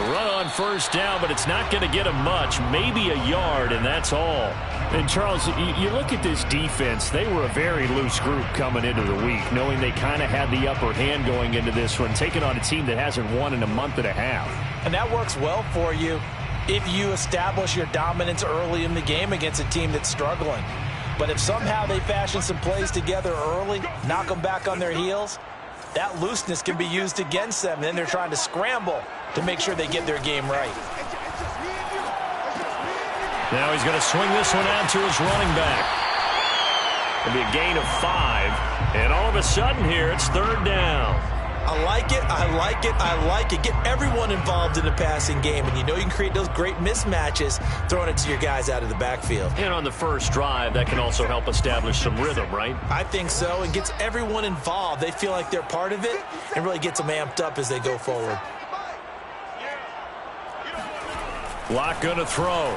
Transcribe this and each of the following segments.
Run on first down, but it's not going to get him much. Maybe a yard, and that's all. And, Charles, you look at this defense. They were a very loose group coming into the week, knowing they kind of had the upper hand going into this one, taking on a team that hasn't won in a month and a half. And that works well for you if you establish your dominance early in the game against a team that's struggling. But if somehow they fashion some plays together early, knock them back on their heels, that looseness can be used against them. And then they're trying to scramble to make sure they get their game right. Now he's going to swing this one out to his running back. It'll be a gain of 5. And all of a sudden here, it's third down. I like it, I like it, I like it. Get everyone involved in the passing game, and you know you can create those great mismatches throwing it to your guys out of the backfield. And on the first drive, that can also help establish some rhythm, right? I think so, and gets everyone involved. They feel like they're part of it and really gets them amped up as they go forward. Locke going to throw.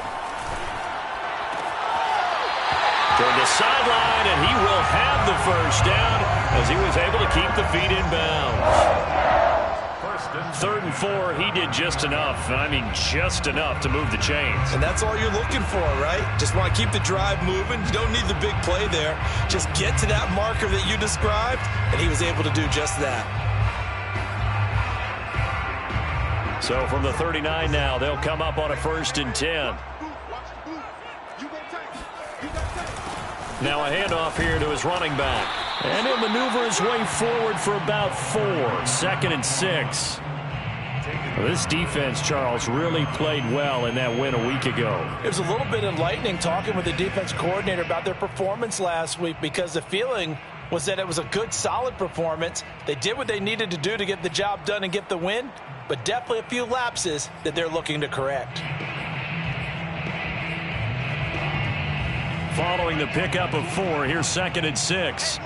Toward the sideline, and he will have the first down as he was able to keep the feet in bounds. 3rd and 4, he did just enough. I mean, just enough to move the chains. And that's all you're looking for, right? Just want to keep the drive moving. You don't need the big play there. Just get to that marker that you described, and he was able to do just that. So from the 39 now, they'll come up on a 1st and 10. Now a handoff here to his running back. And he'll maneuver his way forward for about 4. 2nd and 6. Well, this defense, Charles, really played well in that win a week ago. It was a little bit enlightening talking with the defense coordinator about their performance last week, because the feeling was that it was a good, solid performance. They did what they needed to do to get the job done and get the win, but definitely a few lapses that they're looking to correct. Following the pickup of 4, here's 2nd and 6.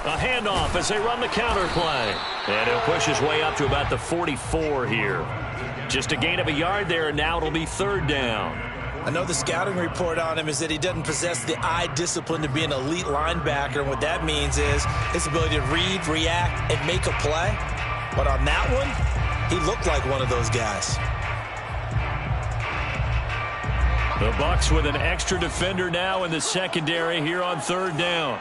A handoff as they run the counter play. And he'll push his way up to about the 44 here. Just a gain of a yard there, and now it'll be 3rd down. I know the scouting report on him is that he doesn't possess the eye discipline to be an elite linebacker. And what that means is his ability to read, react, and make a play. But on that one, he looked like one of those guys. The Bucs with an extra defender now in the secondary here on 3rd down.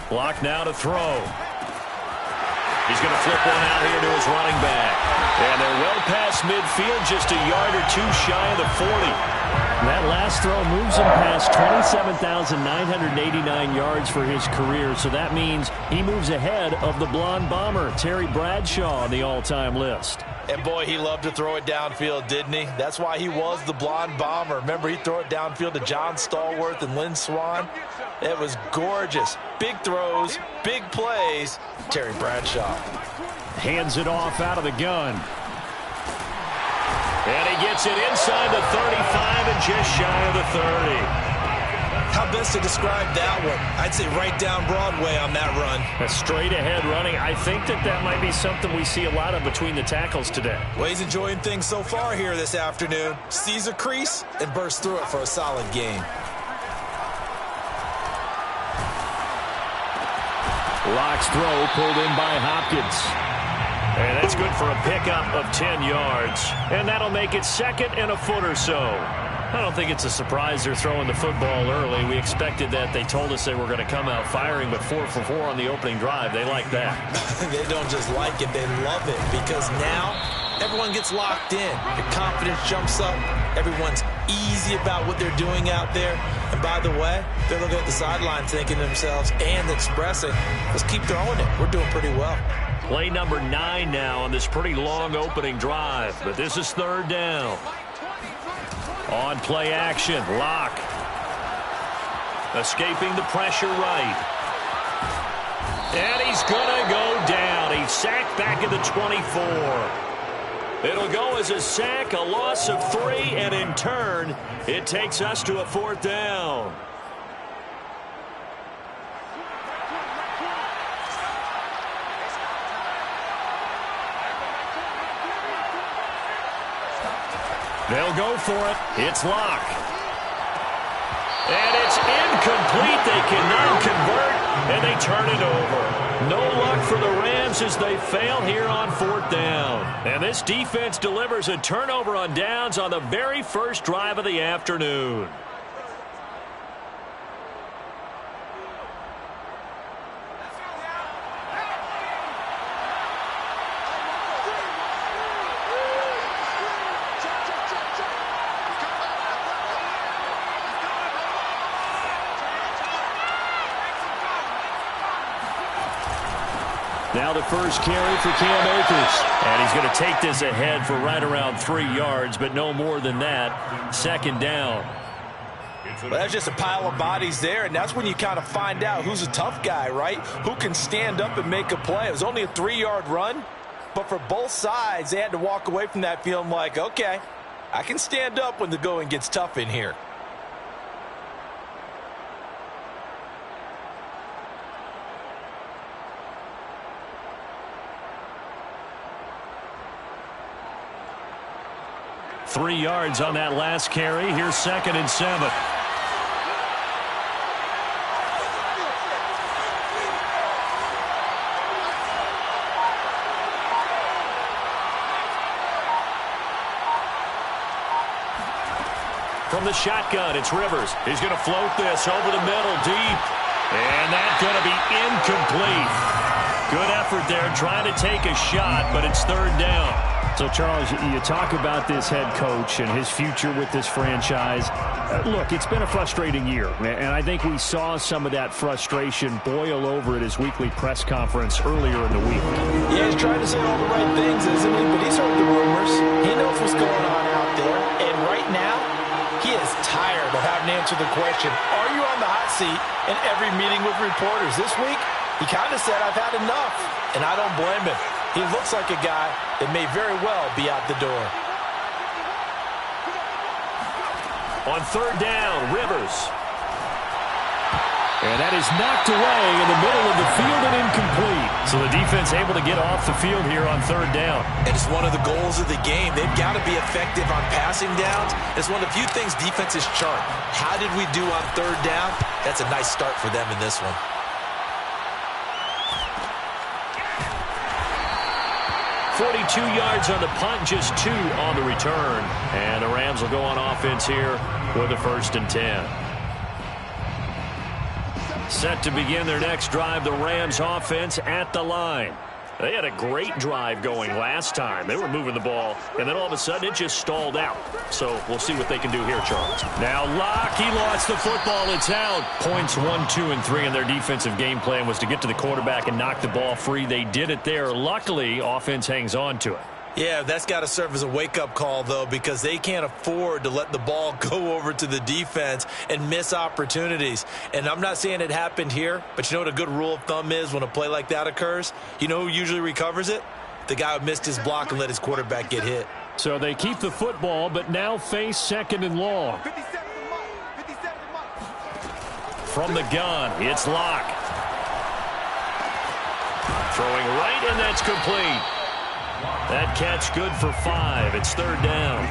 Block now to throw. He's going to flip one out here to his running back. And they're well past midfield, just a yard or 2 shy of the 40. That last throw moves him past 27,989 yards for his career, so that means he moves ahead of the blonde bomber, Terry Bradshaw, on the all-time list. And, boy, he loved to throw it downfield, didn't he? That's why he was the blonde bomber. Remember, he'd throw it downfield to John Stallworth and Lynn Swann. It was gorgeous. Big throws, big plays. Terry Bradshaw. Hands it off out of the gun. And he gets it inside the 35 and just shy of the 30. How best to describe that one? I'd say right down Broadway on that run. A straight ahead running. I think that might be something we see a lot of between the tackles today. Well, he's enjoying things so far here this afternoon. Sees a crease and bursts through it for a solid game. Locke's throw pulled in by Hopkins. And that's good for a pickup of 10 yards. And that'll make it 2nd and a foot or so. I don't think it's a surprise they're throwing the football early. We expected that. They told us they were going to come out firing, but 4 for 4 on the opening drive. They like that. They don't just like it, they love it, because now everyone gets locked in. Your confidence jumps up. Everyone's easy about what they're doing out there. And by the way, they're looking at the sideline thinking to themselves and expressing, let's keep throwing it. We're doing pretty well. Play number 9 now on this pretty long opening drive, but this is 3rd down. On play action, Locke. Escaping the pressure right. And he's going to go down. He's sacked back at the 24. It'll go as a sack, a loss of 3, and in turn, it takes us to a 4th down. They'll go for it. It's Locke. And it's incomplete. They cannot convert, and they turn it over. No luck for the Rams as they fail here on 4th down. And this defense delivers a turnover on downs on the very first drive of the afternoon. Now the first carry for Cam Akers. And he's going to take this ahead for right around 3 yards, but no more than that. 2nd down. Well, that's just a pile of bodies there, and that's when you kind of find out who's a tough guy, right? Who can stand up and make a play. It was only a 3-yard run, but for both sides, they had to walk away from that feeling like, okay, I can stand up when the going gets tough in here. Three yards on that last carry. Here's 2nd and 7. From the shotgun, it's Rivers. He's going to float this over the middle, deep. And that's going to be incomplete. Good effort there, trying to take a shot, but it's 3rd down. So, Charles, you talk about this head coach and his future with this franchise. Look, it's been a frustrating year, and I think we saw some of that frustration boil over at his weekly press conference earlier in the week. Yeah, he's trying to say all the right things, isn't he? But he's heard the rumors. He knows what's going on out there. And right now, he is tired of having to answer the question, are you on the hot seat in every meeting with reporters? This week, he kind of said, I've had enough, and I don't blame him. He looks like a guy that may very well be out the door. On 3rd down, Rivers. And that is knocked away in the middle of the field and incomplete. So the defense able to get off the field here on 3rd down. And it's one of the goals of the game. They've got to be effective on passing downs. It's one of the few things defenses chart. How did we do on 3rd down? That's a nice start for them in this one. 42 yards on the punt, just 2 on the return. And the Rams will go on offense here with a 1st and 10. Set to begin their next drive, the Rams offense at the line. They had a great drive going last time. They were moving the ball, and then all of a sudden it just stalled out. So we'll see what they can do here, Charles. Now Locke, he lost the football. It's out. Points 1, 2, and 3 in their defensive game plan was to get to the quarterback and knock the ball free. They did it there. Luckily, offense hangs on to it. Yeah, that's got to serve as a wake-up call, though, because they can't afford to let the ball go over to the defense and miss opportunities. And I'm not saying it happened here, but you know what a good rule of thumb is when a play like that occurs? You know who usually recovers it? The guy who missed his block and let his quarterback get hit. So they keep the football, but now face 2nd and long. From the gun, it's Locke. Throwing right, and that's complete. That catch good for 5. It's 3rd down.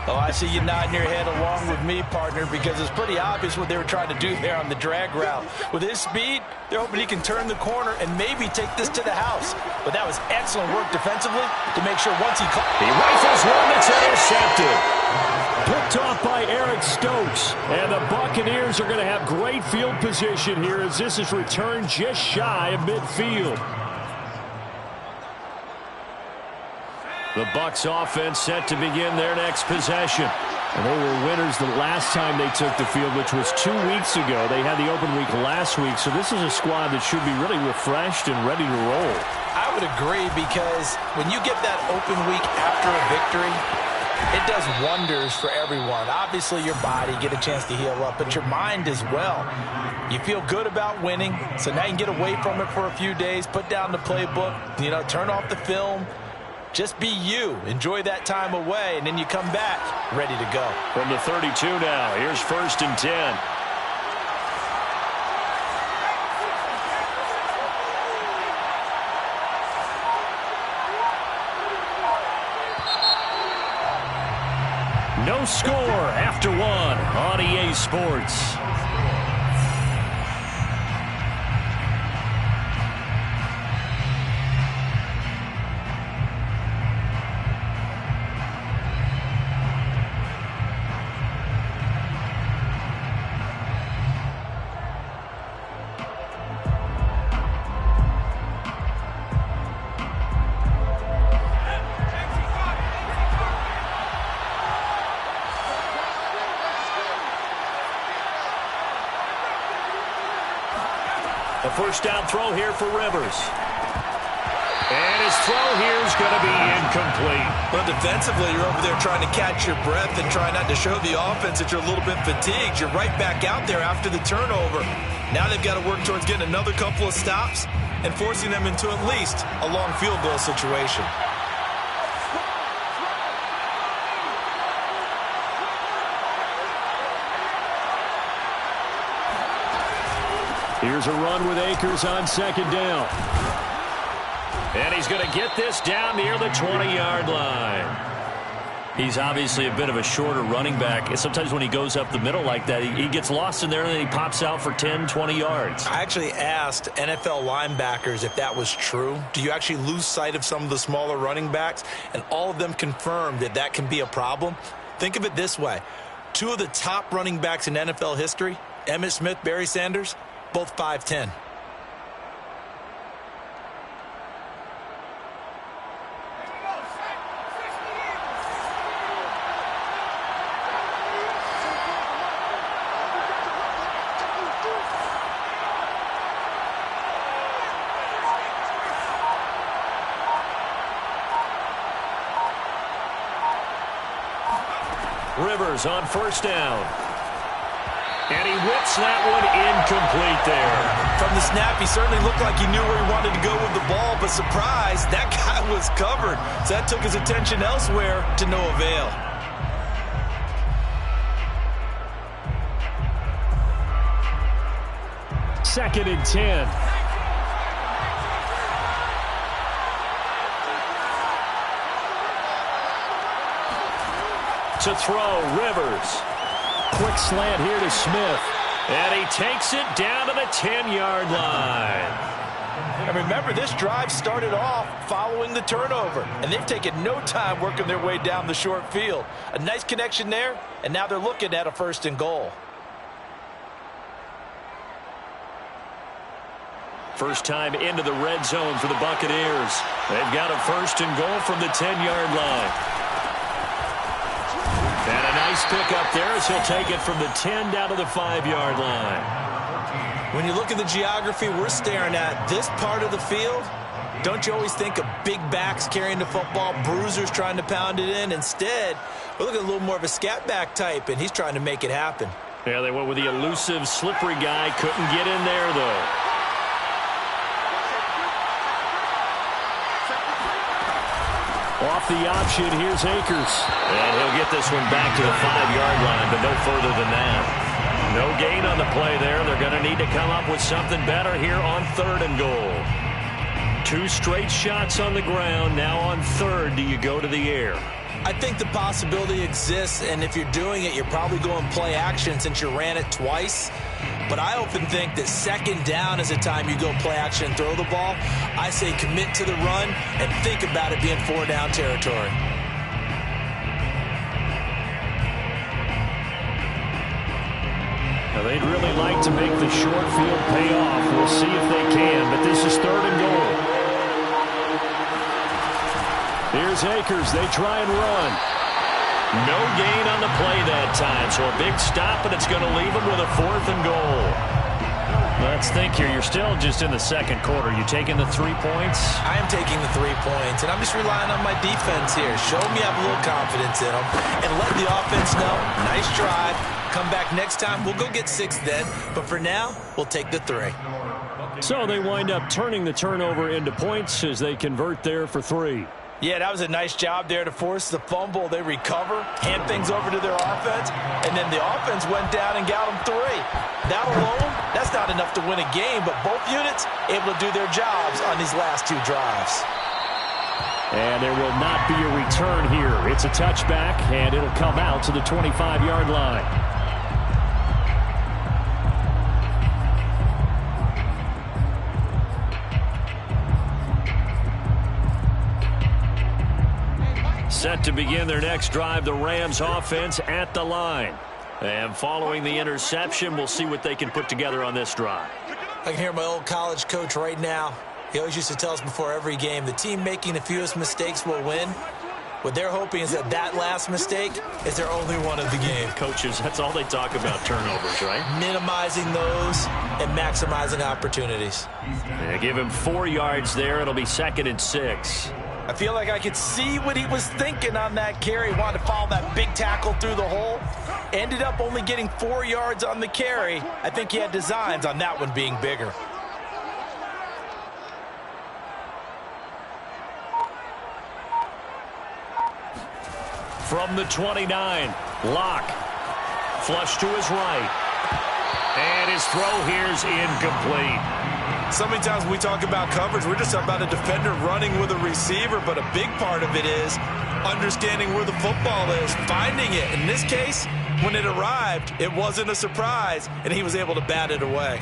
Oh, I see you nodding your head along with me, partner, because it's pretty obvious what they were trying to do there on the drag route. With his speed, they're hoping he can turn the corner and maybe take this to the house. But that was excellent work defensively to make sure once he caught. He rifles one that's intercepted. Picked off by Eric Stokes. And the Buccaneers are going to have great field position here as this is returned just shy of midfield. The Bucs offense set to begin their next possession. And they were winners the last time they took the field, which was 2 weeks ago. They had the open week last week, so this is a squad that should be really refreshed and ready to roll. I would agree, because when you get that open week after a victory, it does wonders for everyone. Obviously, your body, get a chance to heal up, but your mind as well. You feel good about winning, so now you can get away from it for a few days, put down the playbook, turn off the film. Just be you. Enjoy that time away, and then you come back ready to go. From the 32 now, here's 1st and 10. No score after 1. on EA Sports. A first down throw here for Rivers. And his throw here is going to be incomplete. Well, defensively, you're over there trying to catch your breath and try not to show the offense that you're a little bit fatigued. You're right back out there after the turnover. Now they've got to work towards getting another couple of stops and forcing them into at least a long field goal situation. Here's a run with Akers on second down. And he's going to get this down near the 20-yard line. He's obviously a bit of a shorter running back. And sometimes when he goes up the middle like that, he gets lost in there and then he pops out for 10, 20 yards. I actually asked NFL linebackers if that was true. Do you actually lose sight of some of the smaller running backs? And all of them confirmed that that can be a problem. Think of it this way. Two of the top running backs in NFL history, Emmitt Smith, Barry Sanders, both 5'10". Rivers on first down. And he whips that one incomplete there. From the snap, he certainly looked like he knew where he wanted to go with the ball, but surprise, that guy was covered. So that took his attention elsewhere to no avail. Second and 10. To throw, Rivers. Quick slant here to Smith. And he takes it down to the 10-yard line. And remember, this drive started off following the turnover, and they've taken no time working their way down the short field. A nice connection there, and now they're looking at a first and goal. First time into the red zone for the Buccaneers. They've got a first and goal from the 10-yard line. And a nice pickup there as he'll take it from the 10 down to the 5-yard line. When you look at the geography we're staring at, this part of the field, don't you always think of big backs carrying the football, bruisers trying to pound it in? Instead, we're looking at a little more of a scat back type, and he's trying to make it happen. Yeah, they went with the elusive, slippery guy. Couldn't get in there, though. Off the option, here's Akers. And he'll get this one back to the 5-yard line, but no further than that. No gain on the play there. They're going to need to come up with something better here on third and goal. Two straight shots on the ground. Now on third, do you go to the air? I think the possibility exists, and if you're doing it, you're probably going play action since you ran it twice. But I often think that second down is the time you go play action and throw the ball. I say commit to the run and think about it being 4-down territory. Now they'd really like to make the short field pay off. We'll see if they can, but this is third and goal. Here's Akers. They try and run. No gain on the play that time, so a big stop, and it's going to leave them with a fourth and goal. Let's think here. You're still just in the second quarter. You taking the 3 points? I am taking the 3 points, and I'm just relying on my defense here. Show me I have a little confidence in them, and let the offense know, nice drive. Come back next time. We'll go get 6 then, but for now, we'll take the 3. So they wind up turning the turnover into points as they convert there for 3. Yeah, that was a nice job there to force the fumble. They recover, hand things over to their offense, and then the offense went down and got them 3. That alone, that's not enough to win a game, but both units able to do their jobs on these last 2 drives. And there will not be a return here. It's a touchback, and it'll come out to the 25-yard line. to begin their next drive. The Rams offense at the line. And following the interception, we'll see what they can put together on this drive. I can hear my old college coach right now. He always used to tell us before every game, the team making the fewest mistakes will win. What they're hoping is that last mistake is their only one of the game. Coaches, that's all they talk about, turnovers, right? Minimizing those and maximizing opportunities. Yeah, give him 4 yards there. It'll be 2nd and 6. I feel like I could see what he was thinking on that carry. He wanted to follow that big tackle through the hole. Ended up only getting 4 yards on the carry. I think he had designs on that one being bigger. From the 29, Locke. Flush to his right. And his throw here's incomplete. So many times when we talk about coverage, we're just talking about a defender running with a receiver, but a big part of it is understanding where the football is, finding it. In this case, when it arrived, it wasn't a surprise, and he was able to bat it away.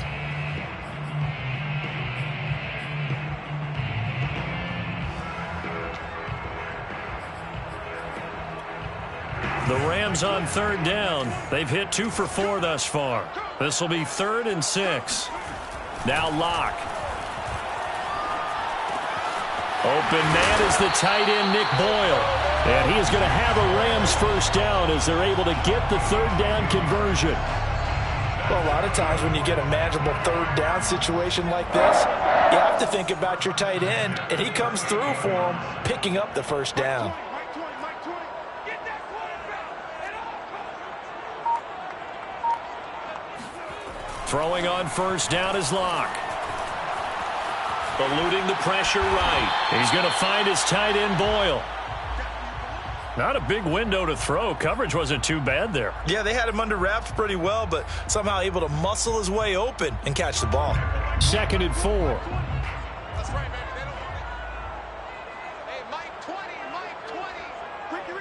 The Rams on 3rd down. They've hit 2 for 4 thus far. This will be 3rd and 6. Now Locke. Open man is the tight end, Nick Boyle. And he is going to have a Rams first down as they're able to get the 3rd down conversion. Well, a lot of times when you get a manageable 3rd down situation like this, you have to think about your tight end, and he comes through for him, picking up the first down. Throwing on 1st down is Locke. Eluding the pressure right. He's going to find his tight end, Boyle. Not a big window to throw. Coverage wasn't too bad there. Yeah, they had him under wraps pretty well, but somehow able to muscle his way open and catch the ball. 2nd and 4. That's right, baby. They don't want it. Hey, Mike 20, Mike 20. Ricky.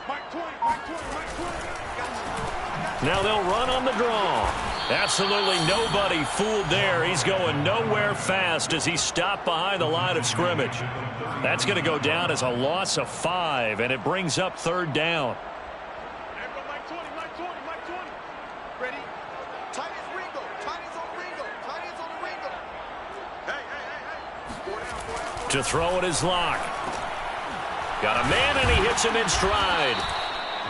Mike 20, Mike 20, Mike 20. Now they'll run on the draw. Absolutely nobody fooled there. He's going nowhere fast as he stopped behind the line of scrimmage. That's going to go down as a loss of 5, and it brings up 3rd down. Mike 20, Mike 20, Mike 20. Ready? Tight as Ringo. Tight as on Ringo. Tight as on the Ringo. Hey. 4 down. To throw it is Locke. Got a man, and he hits him in stride.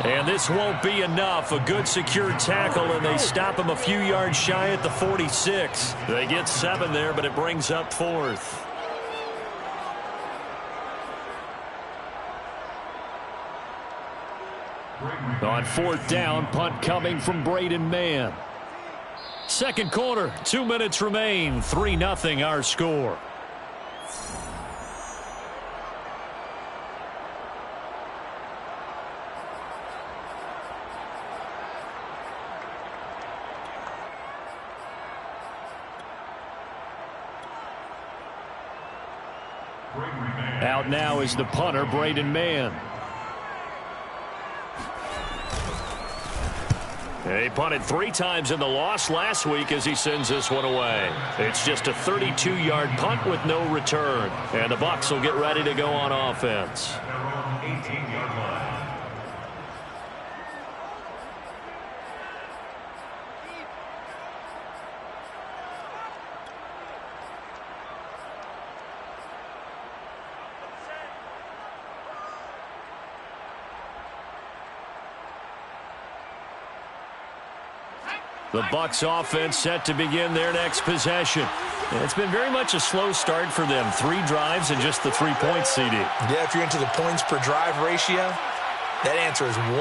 And this won't be enough. A good secured tackle, and they stop him a few yards shy at the 46. They get 7 there, but it brings up 4th. On 4th down, punt coming from Braden Mann. 2nd quarter, 2 minutes remain. 3-0 our score. Out now is the punter, Braden Mann. He punted 3 times in the loss last week as he sends this one away. It's just a 32-yard punt with no return. And the Bucs will get ready to go on offense. The Bucs offense set to begin their next possession. And it's been very much a slow start for them. 3 drives and just the 3 points, CD. Yeah, if you're into the points per drive ratio, that answer is 1.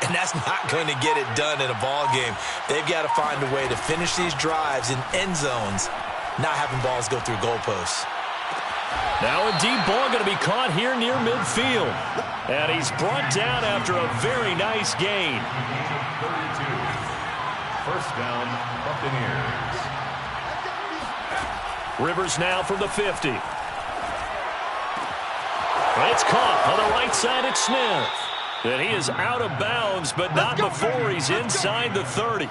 And that's not going to get it done in a ball game. They've got to find a way to finish these drives in end zones, not having balls go through goalposts. Now a deep ball going to be caught here near midfield. And he's brought down after a very nice gain. 1st down, Buccaneers. Rivers now from the 50. And it's caught on the right side at Smith. And he is out of bounds, but not before he's inside the 30.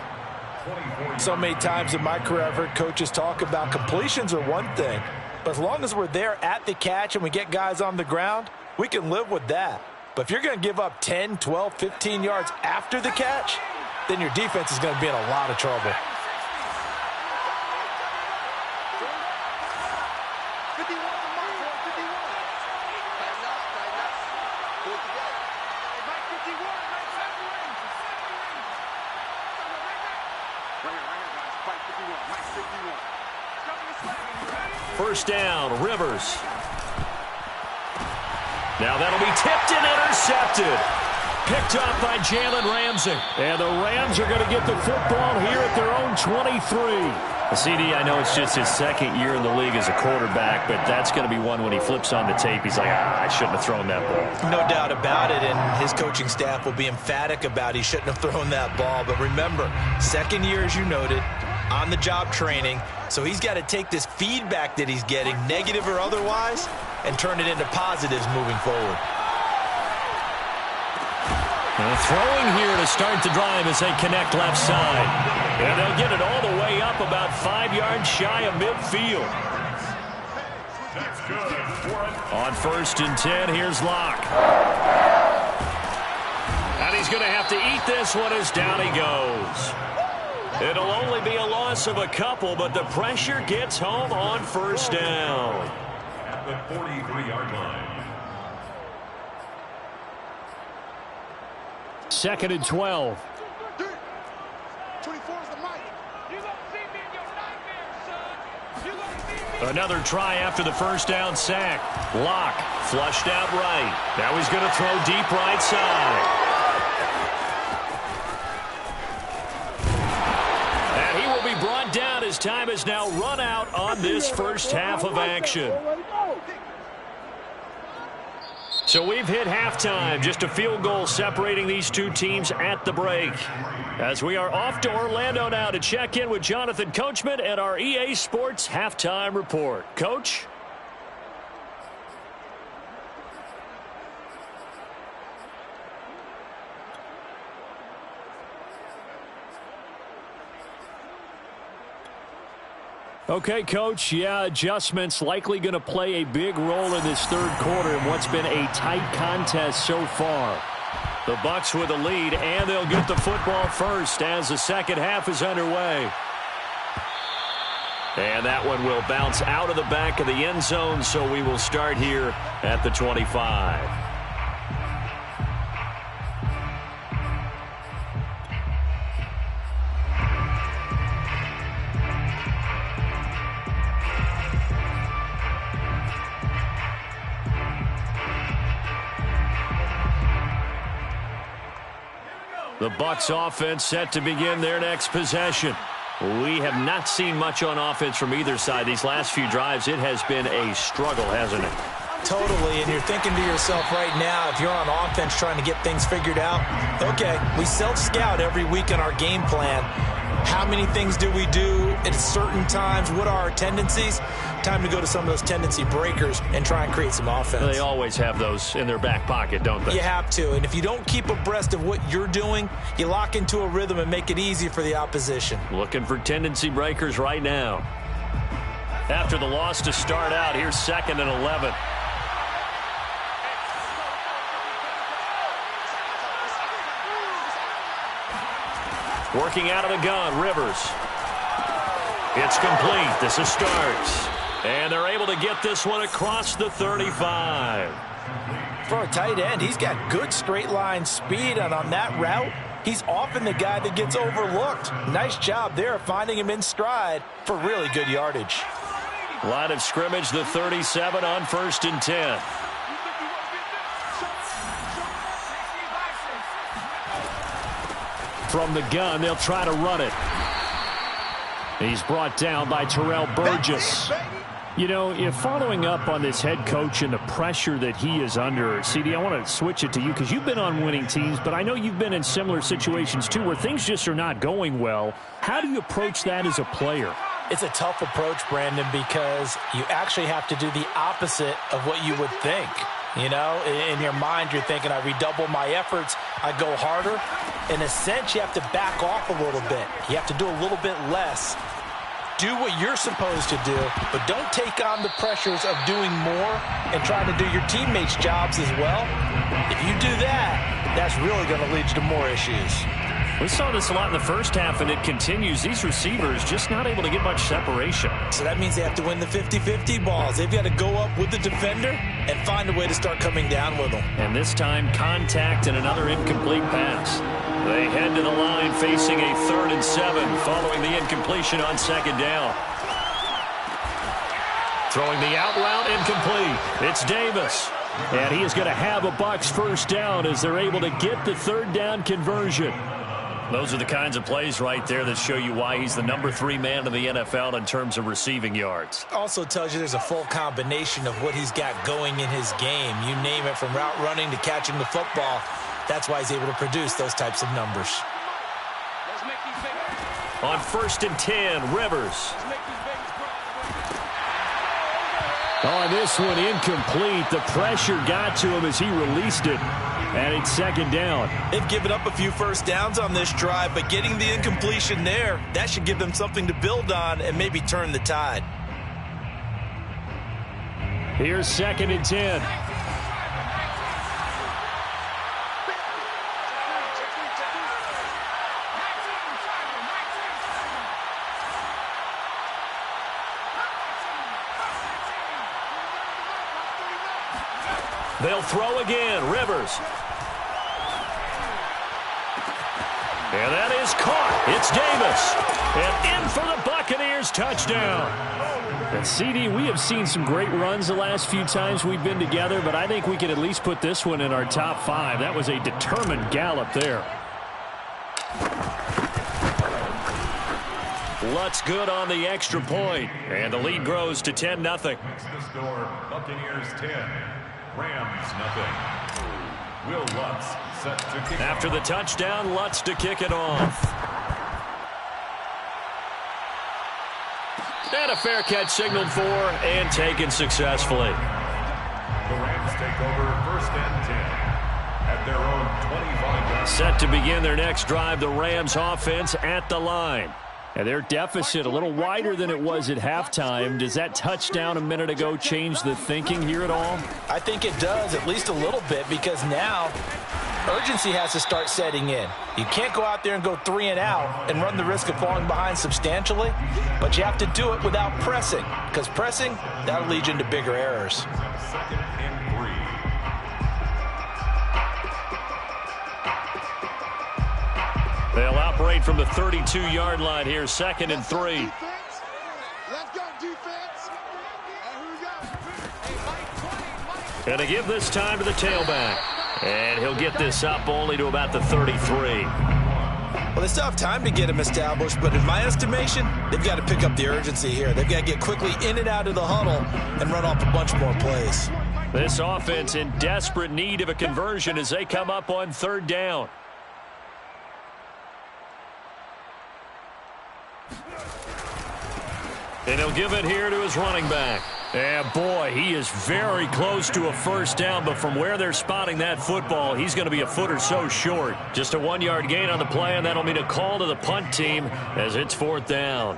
So many times in my career I've heard coaches talk about completions are one thing, But as long as we're there at the catch and we get guys on the ground, we can live with that. But if you're going to give up 10, 12, 15 yards after the catch, then your defense is going to be in a lot of trouble. 51 to Mike, 51. Tighten up, tighten up. Pull it together. Mike 51, Mike 7 rings. Right here, guys. Mike 51, Mike 51. Coming this way. First down, Rivers. Now that'll be tipped and intercepted. Picked up by Jalen Ramsey. And the Rams are going to get the football here at their own 23. CD, I know it's just his second year in the league as a quarterback, but that's going to be one when he flips on the tape. He's like, I shouldn't have thrown that ball. No doubt about it, and his coaching staff will be emphatic about he shouldn't have thrown that ball. But remember, second year, as you noted, on-the-job training, so he's got to take this feedback that he's getting, negative or otherwise, and turn it into positives moving forward. Throwing here to start the drive as they connect left side. And they'll get it all the way up about 5 yards shy of midfield. That's good. On 1st and 10, here's Locke. And he's going to have to eat this one as down he goes. It'll only be a loss of a couple, but the pressure gets home on 1st down. At the 43-yard line. 2nd and 12. 24 is the mic. You gonna see me in your nightmares, son. You gonna see me. Another try after the first down sack. Locke flushed out right. Now he's going to throw deep right side. And he will be brought down as time has now run out on this first half of action. So we've hit halftime, just a field goal separating these two teams at the break. As we are off to Orlando now to check in with Jonathan Coachman and our EA Sports Halftime Report. Coach? Okay, Coach, yeah, adjustments likely going to play a big role in this third quarter in what's been a tight contest so far. The Bucs with a lead, and they'll get the football first as the second half is underway. And that one will bounce out of the back of the end zone, so we will start here at the 25. The Bucs offense set to begin their next possession. We have not seen much on offense from either side. These last few drives, it has been a struggle, hasn't it? Totally, and you're thinking to yourself right now, if you're on offense trying to get things figured out, okay, we self-scout every week in our game plan. How many things do we do at certain times? What are our tendencies? Time to go to some of those tendency breakers and try and create some offense. They always have those in their back pocket, don't they? You have to, and if you don't keep abreast of what you're doing, you lock into a rhythm and make it easy for the opposition. Looking for tendency breakers right now. After the loss to start out, here's 2nd and 11. Working out of the gun, Rivers. It's complete. This is starts. And they're able to get this one across the 35. For a tight end, he's got good straight line speed, and on that route, he's often the guy that gets overlooked. Nice job there finding him in stride for really good yardage. Line of scrimmage, the 37 on 1st and 10. From the gun, they'll try to run it. He's brought down by Terrell Burgess. You know, if following up on this head coach and the pressure that he is under, CD, I want to switch it to you because you've been on winning teams, but I know you've been in similar situations too where things just are not going well. How do you approach that as a player? It's a tough approach, Brandon, because you actually have to do the opposite of what you would think. You know, in your mind, you're thinking, I redouble my efforts, I go harder. In a sense, you have to back off a little bit. You have to do a little bit less do what you're supposed to do, but don't take on the pressures of doing more and trying to do your teammates' jobs as well. If you do that, that's really going to lead you to more issues. We saw this a lot in the first half, and it continues. These receivers just not able to get much separation. So that means they have to win the 50-50 balls. They've got to go up with the defender and find a way to start coming down with them. And this time, contact and another incomplete pass. They head to the line facing a 3rd and 7 following the incompletion on 2nd down. Throwing the out route, incomplete. It's Davis. And he is going to have a Bucs first down as they're able to get the 3rd down conversion. Those are the kinds of plays right there that show you why he's the number 3 man in the NFL in terms of receiving yards. Also tells you there's a full combination of what he's got going in his game. You name it, from route running to catching the football. That's why he's able to produce those types of numbers. On 1st and 10, Rivers. On this one, incomplete. The pressure got to him as he released it. And it's 2nd down. They've given up a few first downs on this drive, but getting the incompletion there, that should give them something to build on and maybe turn the tide. Here's 2nd and 10. They'll throw again. Rivers. And that is caught. It's Davis. And in for the Buccaneers touchdown. And CD, we have seen some great runs the last few times we've been together, but I think we can at least put this one in our top 5. That was a determined gallop there. Lutz good on the extra point. And the lead grows to 10-0. Next to score, Buccaneers 10, Rams 0. Will Lutz set to kick After the touchdown, Lutz to kick it off. And a fair catch signaled for and taken successfully. The Rams take over 1st and 10 at their own 25. Set to begin their next drive, the Rams offense at the line. And their deficit a little wider than it was at halftime. Does that touchdown a minute ago change the thinking here at all? I think it does, at least a little bit, because now urgency has to start setting in. You can't go out there and go 3 and out and run the risk of falling behind substantially, but you have to do it without pressing, because pressing, that'll lead you into bigger errors. 2nd and 3. They'll operate from the 32-yard line here, 2nd and 3. Let's go, defense. And to give this time to the tailback. And he'll get this up only to about the 33. Well, they still have time to get him established, but in my estimation, they've got to pick up the urgency here. They've got to get quickly in and out of the huddle and run off a bunch more plays. This offense in desperate need of a conversion as they come up on 3rd down. And he'll give it here to his running back. And boy, he is very close to a first down, but from where they're spotting that football, he's going to be a foot or so short. Just a 1-yard gain on the play, and that'll mean a call to the punt team as it's 4th down.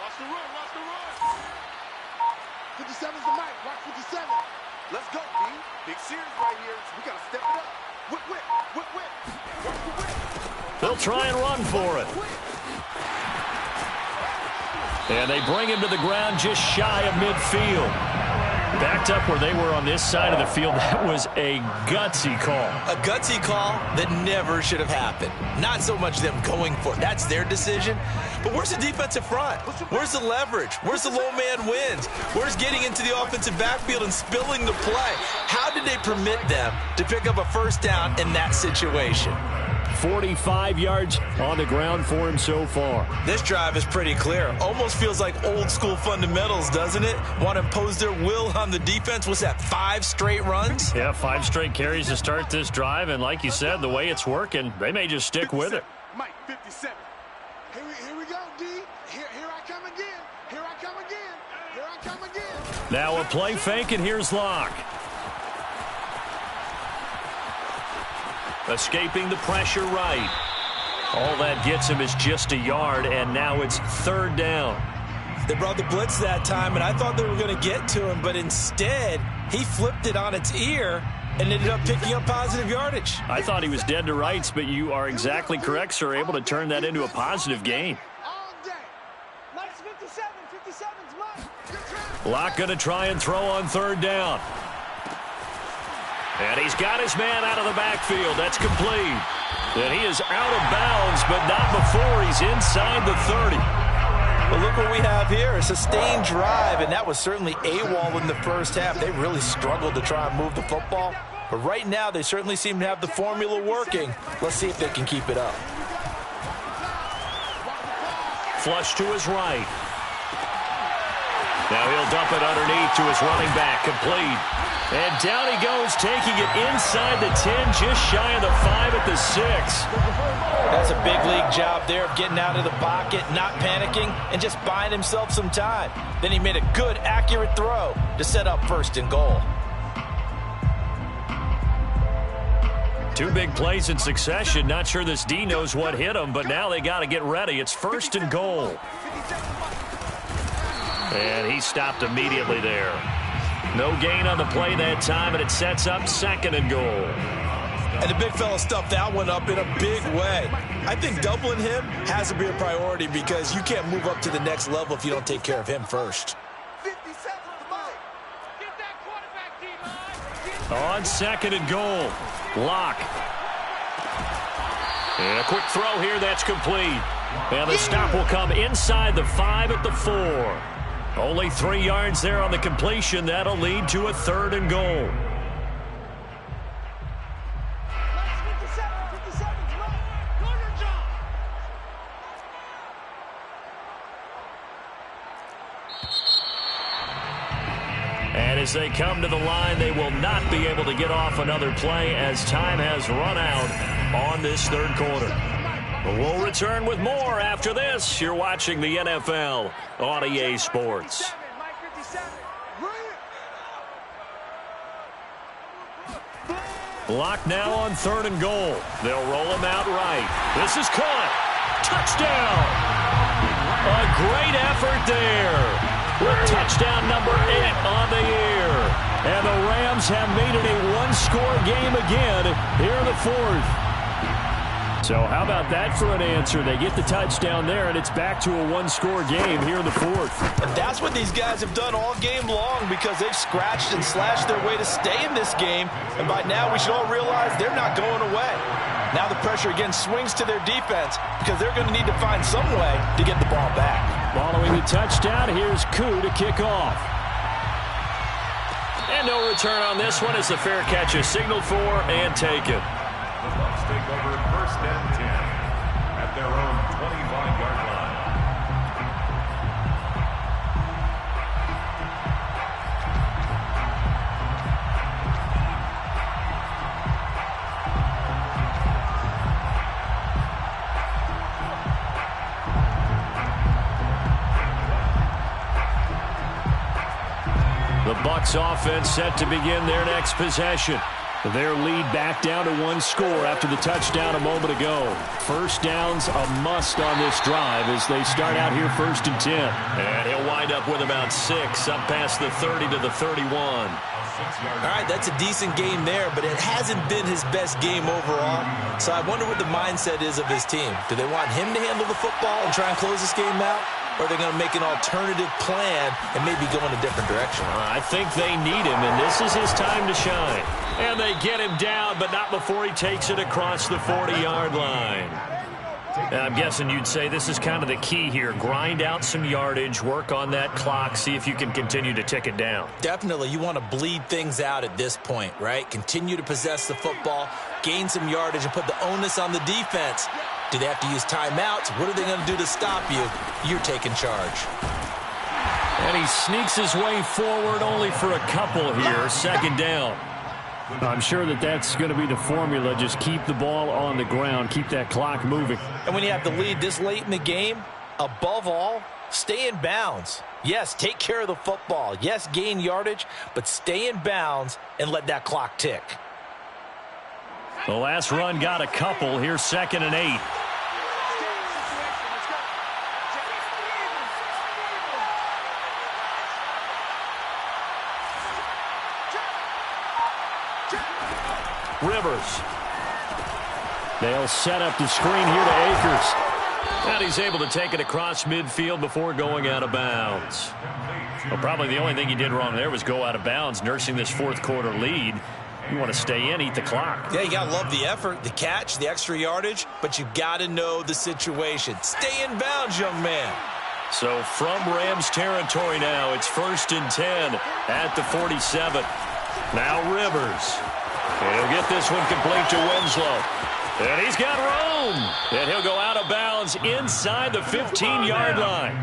Watch the run, watch the run. 57's the mic, watch 57. Let's go, B. Big series right here. We got to step it up. Whip, whip, whip, whip. Watch the whip. They'll try and run for it. And they bring him to the ground just shy of midfield. Backed up where they were on this side of the field. That was a gutsy call. A gutsy call that never should have happened. Not so much them going for it. That's their decision. But where's the defensive front? Where's the leverage? Where's the low man wins? Where's getting into the offensive backfield and spilling the play? How did they permit them to pick up a first down in that situation? 45 yards on the ground for him so far. This drive is pretty clear. Almost feels like old school fundamentals, doesn't it? Want to impose their will on the defense. What's that, 5 straight runs? Yeah, 5 straight carries to start this drive. And like you said, the way it's working, they may just stick with it. Mike, 57. Here we go, D. Here I come again. Here I come again. Here I come again. Now a play fake, and here's Locke. Escaping the pressure right. All that gets him is just a yard, and now it's 3rd down. They brought the blitz that time, and I thought they were going to get to him, but instead, he flipped it on its ear and ended up picking up positive yardage. I thought he was dead to rights, but you are exactly correct, sir. Able to turn that into a positive gain. Mike's 57. 57's Mike. Locke going to try and throw on 3rd down. And he's got his man out of the backfield. That's complete. And he is out of bounds, but not before he's inside the 30. Well, look what we have here, a sustained drive, and that was certainly AWOL in the first half. They really struggled to try and move the football. But right now, they certainly seem to have the formula working. Let's see if they can keep it up. Flush to his right. Now he'll dump it underneath to his running back, complete. And down he goes, taking it inside the 10, just shy of the 5 at the 6. That's a big league job there of getting out of the pocket, not panicking, and just buying himself some time. Then he made a good, accurate throw to set up 1st and goal. 2 big plays in succession. Not sure this D knows what hit him, but now they got to get ready. It's 1st and goal. And he stopped immediately there. No gain on the play that time, and it sets up 2nd and goal. And the big fella stuffed that one up in a big way. I think doubling him has to be a priority because you can't move up to the next level if you don't take care of him first. 57's Mike. Get that quarterback, D-line. On 2nd and goal, Locke. And a quick throw here, that's complete. And the stop will come inside the 5 at the 4. Only 3 yards there on the completion. That'll lead to a 3rd and goal. And as they come to the line, they will not be able to get off another play as time has run out on this 3rd quarter. We'll return with more after this. You're watching the NFL on EA Sports. Locke now on 3rd and goal. They'll roll him out right. This is caught. Touchdown. A great effort there. With touchdown number 8 on the year. And the Rams have made it a 1-score game again here in the 4th. So how about that for an answer? They get the touchdown there, and it's back to a 1-score game here in the 4th. And that's what these guys have done all game long because they've scratched and slashed their way to stay in this game. And by now, we should all realize they're not going away. Now the pressure again swings to their defense because they're going to need to find some way to get the ball back. Following the touchdown, here's Koo to kick off. And no return on this one as the fair catch is signaled for and taken. The Bucs take over 1st and 10 at their own 25-yard line. The Bucs offense set to begin their next possession. Their lead back down to 1 score after the touchdown a moment ago. 1st down's a must on this drive as they start out here 1st and 10. And he'll wind up with about 6 up past the 30 to the 31. All right, that's a decent game there, but it hasn't been his best game overall. So I wonder what the mindset is of his team. Do they want him to handle the football and try and close this game out? Or are they going to make an alternative plan and maybe go in a different direction? I think they need him, and this is his time to shine. And they get him down, but not before he takes it across the 40-yard line. I'm guessing you'd say this is kind of the key here. Grind out some yardage, work on that clock, see if you can continue to tick it down. Definitely. You want to bleed things out at this point, right? Continue to possess the football. gain some yardage, and put the onus on the defense. Do they have to use timeouts? What are they going to do to stop you? You're taking charge. And he sneaks his way forward only for a couple here. Second down. I'm sure that's going to be the formula. Just keep the ball on the ground. Keep that clock moving. And when you have the lead this late in the game, above all, stay in bounds. Yes, take care of the football. Yes, gain yardage, but stay in bounds and let that clock tick. The last run got a couple. Here's 2nd and 8. Rivers. They'll set up the screen here to Akers. And he's able to take it across midfield before going out of bounds. Well, probably the only thing he did wrong there was go out of bounds, nursing this fourth quarter lead. You want to stay in, eat the clock. Yeah, you got to love the effort, the catch, the extra yardage, but you got to know the situation. Stay in bounds, young man. So from Rams territory now, it's 1st and 10 at the 47. Now Rivers. He'll get this one complete to Winslow. And he's got room. And he'll go out of bounds inside the 15-yard line.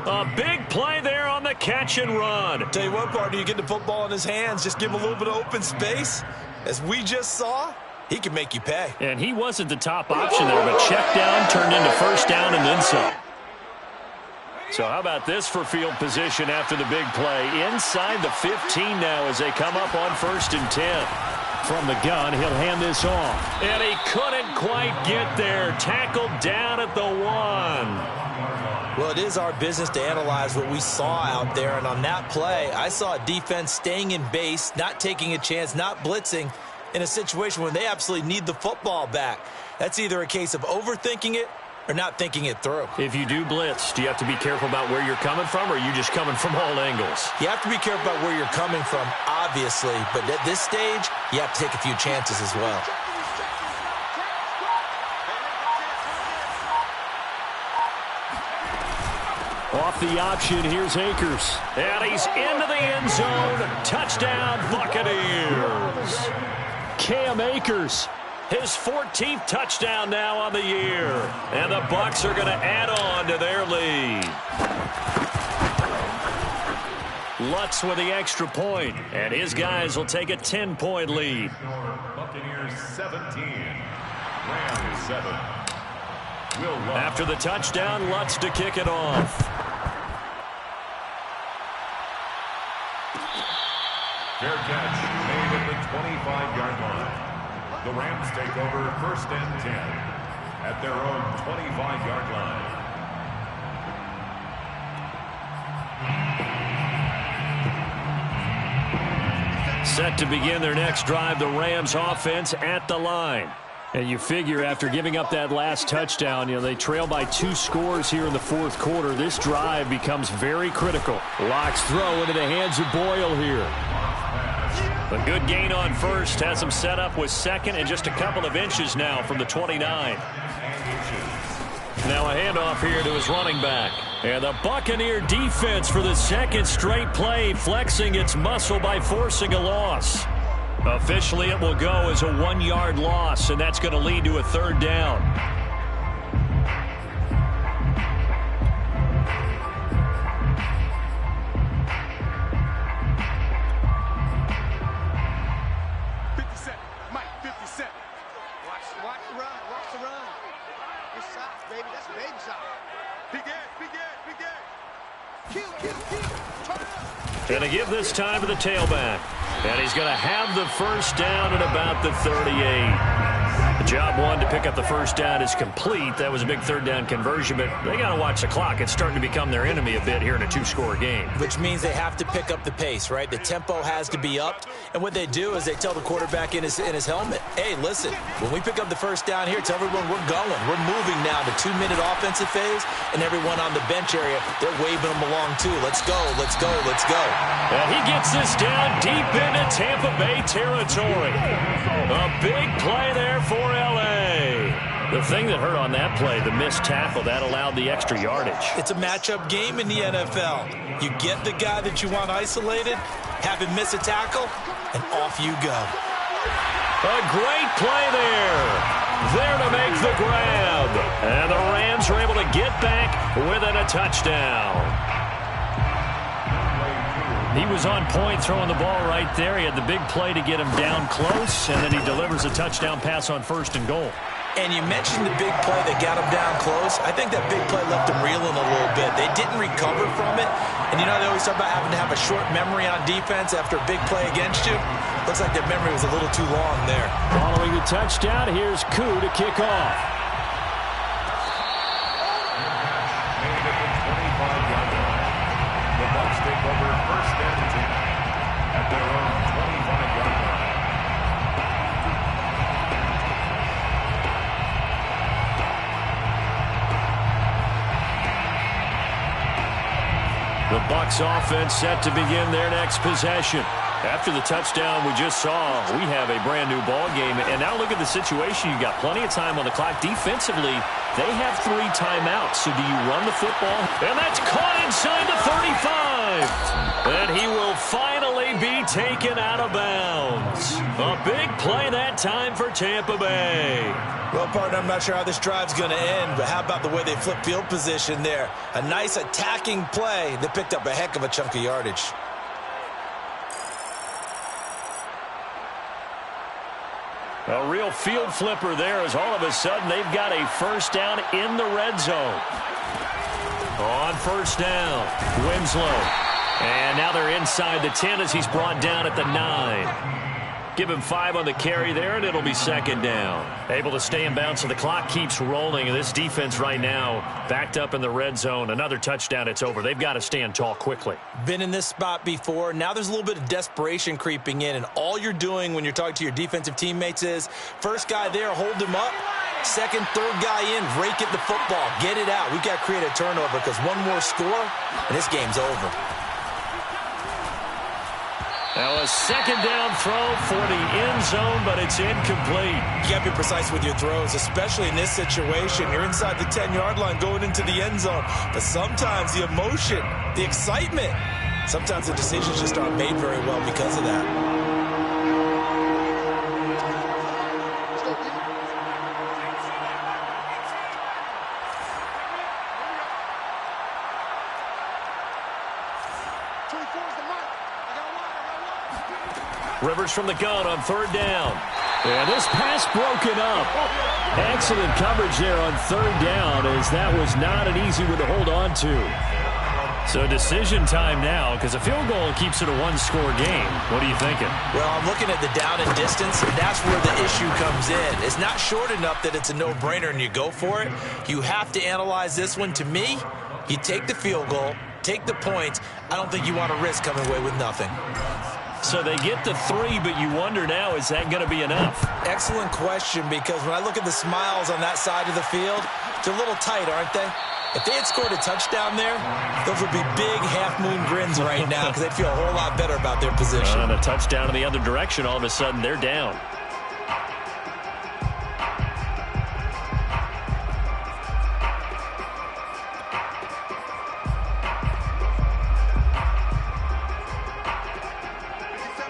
A big play there on the catch and run. Tell you what, partner, you get the football in his hands, just give him a little bit of open space. As we just saw, he can make you pay. And he wasn't the top option there, but check down turned into first down and then some. So how about this for field position after the big play? Inside the 15 now as they come up on 1st and 10. From the gun, he'll hand this off. And he couldn't quite get there. Tackled down at the 1. Well, it is our business to analyze what we saw out there. And on that play, I saw a defense staying in base, not taking a chance, not blitzing in a situation where they absolutely need the football back. That's either a case of overthinking it or not thinking it through. If you do blitz, do you have to be careful about where you're coming from, or are you just coming from all angles? You have to be careful about where you're coming from, obviously. But at this stage, you have to take a few chances as well. Off the option, here's Akers. And he's into the end zone. Touchdown, Buccaneers. Cam Akers. His 14th touchdown now on the year. And the Bucs are going to add on to their lead. Lutz with the extra point, and his guys will take a 10-point lead. Buccaneers 17, Rams 7. After the touchdown, Lutz to kick it off. Fair catch made at the 25-yard line. The Rams take over 1st and 10 at their own 25-yard line. Set to begin their next drive, the Rams offense at the line. And you figure after giving up that last touchdown, they trail by 2 scores here in the fourth quarter. This drive becomes very critical. Locks throw into the hands of Boyle here. A good gain on first, has him set up with 2nd and just a couple of inches now from the 29. Now a handoff here to his running back. And the Buccaneer defense for the 2nd straight play, flexing its muscle by forcing a loss. Officially, it will go as a 1-yard loss, and that's going to lead to a 3rd down. Going to give this time to the tailback. And he's going to have the first down at about the 38. The job one to pick up the first down is complete. That was a big 3rd down conversion, but they got to watch the clock. It's starting to become their enemy a bit here in a 2-score game. Which means they have to pick up the pace, right? The tempo has to be upped. And what they do is they tell the quarterback in his helmet, hey, listen, when we pick up the first down here, tell everyone we're going. We're moving now to 2-minute offensive phase, and everyone on the bench area, they're waving them along too. Let's go, let's go, let's go. And he gets this down deep into Tampa Bay territory. A big play there for L.A. The thing that hurt on that play, the missed tackle, that allowed the extra yardage. It's a matchup game in the NFL. You get the guy that you want isolated, have him miss a tackle, and off you go. A great play there. There to make the grab. And the Rams are able to get back within a touchdown. He was on point throwing the ball right there. He had the big play to get him down close, and then he delivers a touchdown pass on 1st and goal. And you mentioned the big play that got him down close. I think that big play left him reeling a little bit. They didn't recover from it. And you know, they always talk about having to have a short memory on defense after a big play against you. Looks like their memory was a little too long there. Following the touchdown, here's Koo to kick off. Made at the 25-yard line. The Bucs take over 1st and 10 at their own 25-yard line. The Bucs offense set to begin their next possession. After the touchdown we just saw, we have a brand new ball game. And now look at the situation. You got plenty of time on the clock. Defensively, they have 3 timeouts. So do you run the football? And that's caught inside the 35. And he will finally be taken out of bounds. A big play that time for Tampa Bay. Well, partner, I'm not sure how this drive's going to end, but how about the way they flip field position there? A nice attacking play that picked up a heck of a chunk of yardage. A real field flipper there as all of a sudden they've got a 1st down in the red zone. On 1st down, Winslow. And now they're inside the 10 as he's brought down at the 9. Give him 5 on the carry there, and it'll be 2nd down. Able to stay in bounds, so the clock keeps rolling. And this defense right now backed up in the red zone. Another touchdown, it's over. They've got to stand tall quickly. Been in this spot before. Now there's a little bit of desperation creeping in, and all you're doing when you're talking to your defensive teammates is, first guy there, hold him up. 2nd, 3rd guy in, rake at the football. Get it out. We've got to create a turnover because one more score, and this game's over. Now a 2nd down throw for the end zone, but it's incomplete. You got to be precise with your throws, especially in this situation. You're inside the 10-yard line going into the end zone. But sometimes the emotion, the excitement, sometimes the decisions just aren't made very well because of that. Rivers from the gun on 3rd down. And this pass broken up. Excellent coverage there on 3rd down, as that was not an easy one to hold on to. So decision time now, because a field goal keeps it a 1-score game. What are you thinking? Well, I'm looking at the down and distance, and that's where the issue comes in. It's not short enough that it's a no-brainer and you go for it. You have to analyze this one. To me, you take the field goal, take the points. I don't think you want to risk coming away with nothing. So they get the 3, but you wonder now, is that going to be enough? Excellent question, because when I look at the smiles on that side of the field, they're a little tight, aren't they? If they had scored a touchdown there, those would be big half-moon grins right now because they'd feel a whole lot better about their position. On a touchdown in the other direction, all of a sudden they're down.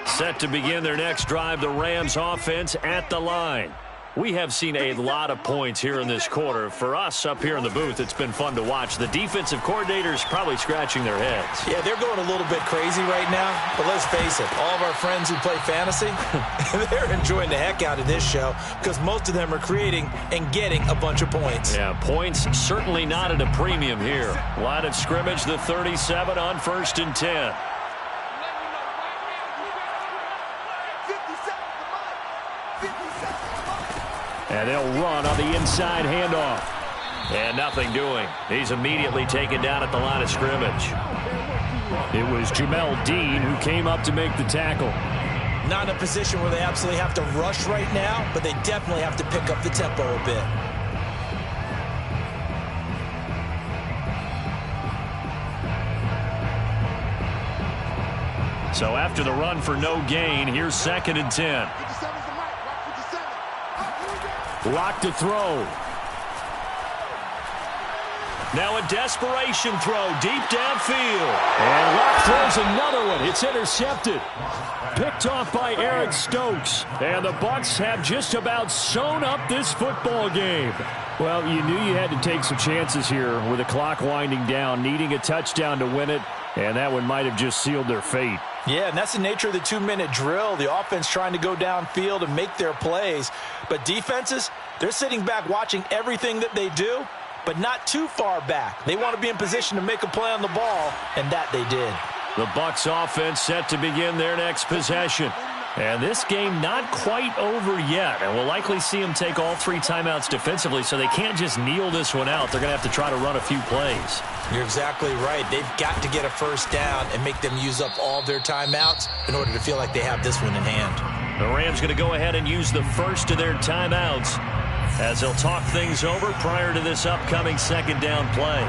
Set to begin their next drive, the Rams offense at the line. We have seen a lot of points here in this quarter. For us up here in the booth, it's been fun to watch. The defensive coordinators probably scratching their heads. Yeah, they're going a little bit crazy right now. But let's face it, all of our friends who play fantasy, they're enjoying the heck out of this show because most of them are creating and getting a bunch of points. Yeah, points certainly not at a premium here. Line of scrimmage, the 37 on 1st and 10. And they'll run on the inside handoff. And nothing doing. He's immediately taken down at the line of scrimmage. It was Jamel Dean who came up to make the tackle. Not in a position where they absolutely have to rush right now, but they definitely have to pick up the tempo a bit. So after the run for no gain, here's 2nd and 10. Lock to throw. Now a desperation throw deep downfield. And Lock throws another one. It's intercepted. Picked off by Eric Stokes. And the Bucs have just about sewn up this football game. Well, you knew you had to take some chances here with the clock winding down, needing a touchdown to win it, and that one might have just sealed their fate. Yeah, and that's the nature of the 2-minute drill. The offense trying to go downfield and make their plays. But defenses, they're sitting back watching everything that they do, but not too far back. They want to be in position to make a play on the ball, and that they did. The Bucs offense set to begin their next possession. And this game not quite over yet. And we'll likely see them take all 3 timeouts defensively, so they can't just kneel this one out. They're going to have to try to run a few plays. You're exactly right. They've got to get a first down and make them use up all their timeouts in order to feel like they have this one in hand. The Rams going to go ahead and use the first of their timeouts as they'll talk things over prior to this upcoming second down play.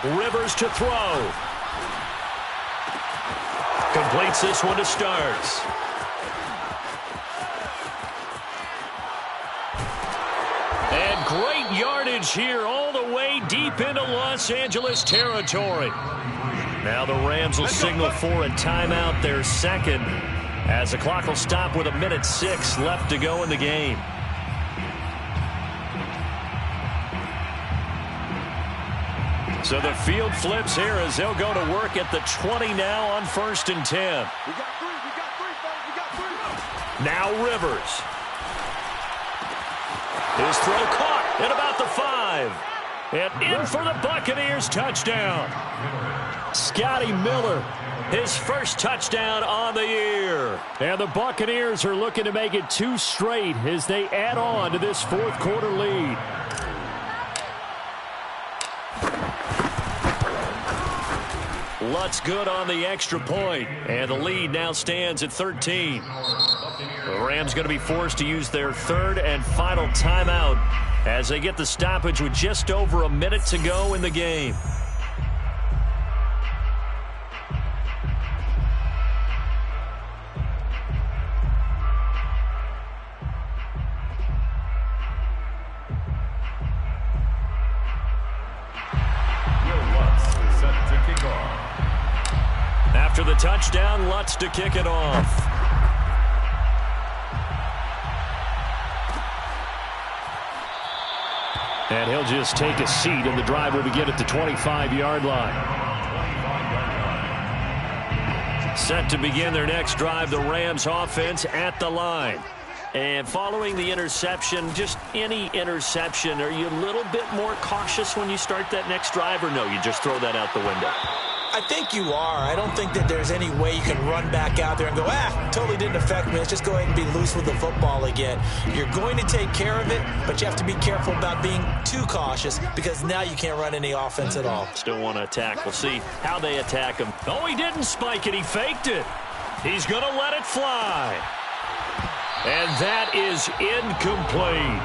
Rivers to throw. Completes this one to Starks. And great yardage here all the way deep into Los Angeles territory. Now the Rams will signal for a timeout, their second, as the clock will stop with 1:06 left to go in the game. So the field flips here as they'll go to work at the 20 now on 1st and 10. We got three, folks. We got three. Now Rivers. His throw caught at about the 5. And in for the Buccaneers touchdown. Scotty Miller, his first touchdown on the year. And the Buccaneers are looking to make it 2 straight as they add on to this 4th quarter lead. Lutz good on the extra point, and the lead now stands at 13. The Rams going to be forced to use their 3rd and final timeout as they get the stoppage with just over a minute to go in the game. After the touchdown, Lutz to kick it off. And he'll just take a seat, and the drive will begin at the 25-yard line. Set to begin their next drive, the Rams offense at the line. And following the interception, just any interception, are you a little bit more cautious when you start that next drive, or no, you just throw that out the window? I think you are. I don't think that there's any way you can run back out there and go, totally didn't affect me. Let's just go ahead and be loose with the football again. You're going to take care of it, but you have to be careful about being too cautious because now you can't run any offense at all. Still want to attack. We'll see how they attack him. Oh, he didn't spike it. He faked it. He's going to let it fly. And that is incomplete.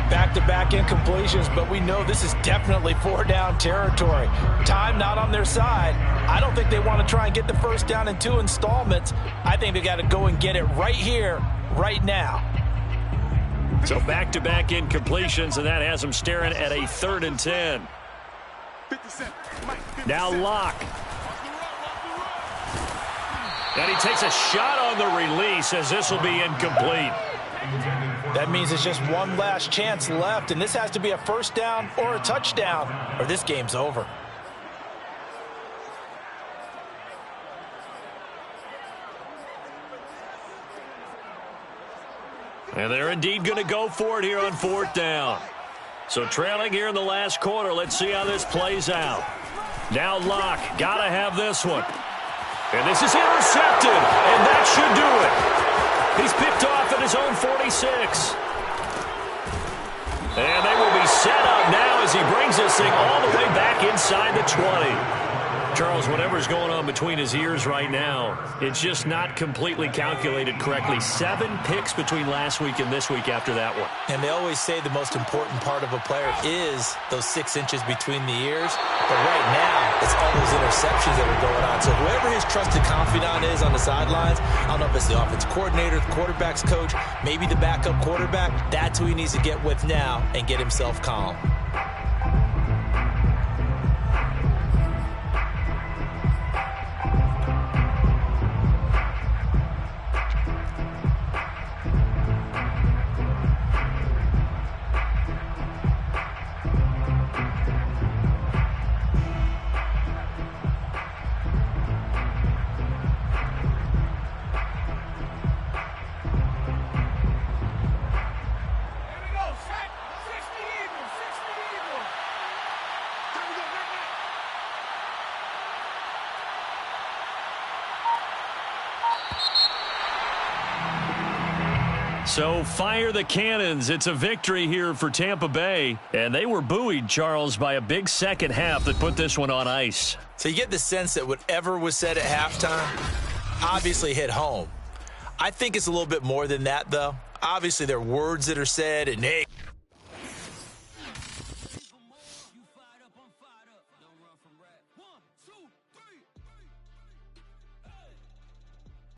Back-to-back incompletions, but we know this is definitely 4-down territory. Time not on their side. I don't think they want to try and get the first down in 2 installments. I think they got to go and get it right here, right now. So back-to-back incompletions, and that has them staring at a 3rd and 10. Now Locke. And he takes a shot on the release as this will be incomplete. That means it's just one last chance left, and this has to be a first down or a touchdown, or this game's over. And they're indeed going to go for it here on 4th down. So trailing here in the last quarter, let's see how this plays out. Now Locke, got to have this one. And this is intercepted, and that should do it. He's picked off at his own 46. And they will be set up now as he brings this thing all the way back inside the 20. Charles, whatever's going on between his ears right now, it's just not completely calculated correctly. 7 picks between last week and this week after that one. And they always say the most important part of a player is those 6 inches between the ears. But right now, it's all those interceptions that are going on. So whoever his trusted confidant is on the sidelines, I don't know if it's the offensive coordinator, the quarterback's coach, maybe the backup quarterback, that's who he needs to get with now and get himself calm. So fire the cannons. It's a victory here for Tampa Bay. And they were buoyed, Charles, by a big second half that put this one on ice. So you get the sense that whatever was said at halftime obviously hit home. I think it's a little bit more than that, though. Obviously, there are words that are said, and hey,